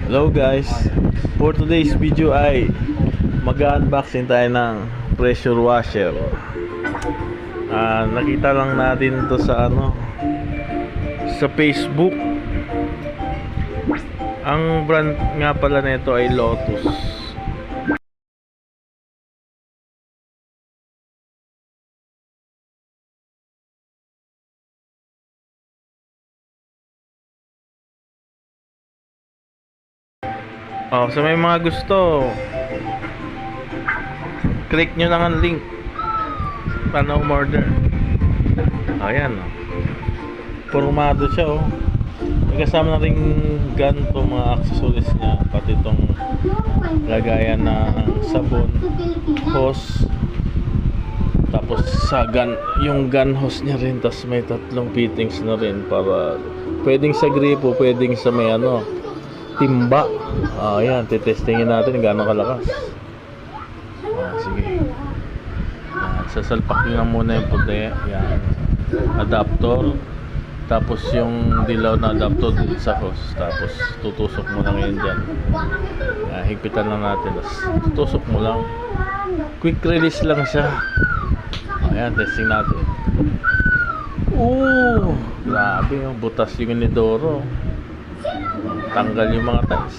Hello guys, for today's video ay mag-unboxing tayo ng pressure washer. Nakita lang natin to sa sa Facebook. Ang brand nga pala nito ay Lotus. So may mga gusto, click nyo lang ang link para umorder. Ayan, formado siya. May kasama na rin ganito, mga accessories niya, pati itong lagayan ng sabon, hose, tapos sa gun, yung gun hose niya rin, tapos may tatlong fittings na rin para pwedeng sa gripo, pwedeng sa may timba. Ayan, titestingin natin gaano kalakas. Sige. Sasalpak nyo lang muna yung puti. Ayan, adapter. Tapos yung dilaw na adapter dito sa hose. Tapos tutusok mo lang yun dyan. Higpitan lang natin. Tapos tutusok mo lang. Quick release lang siya. Ayan, testing natin. Grabe yung butas yung inidoro. Tanggal yung mga tiles.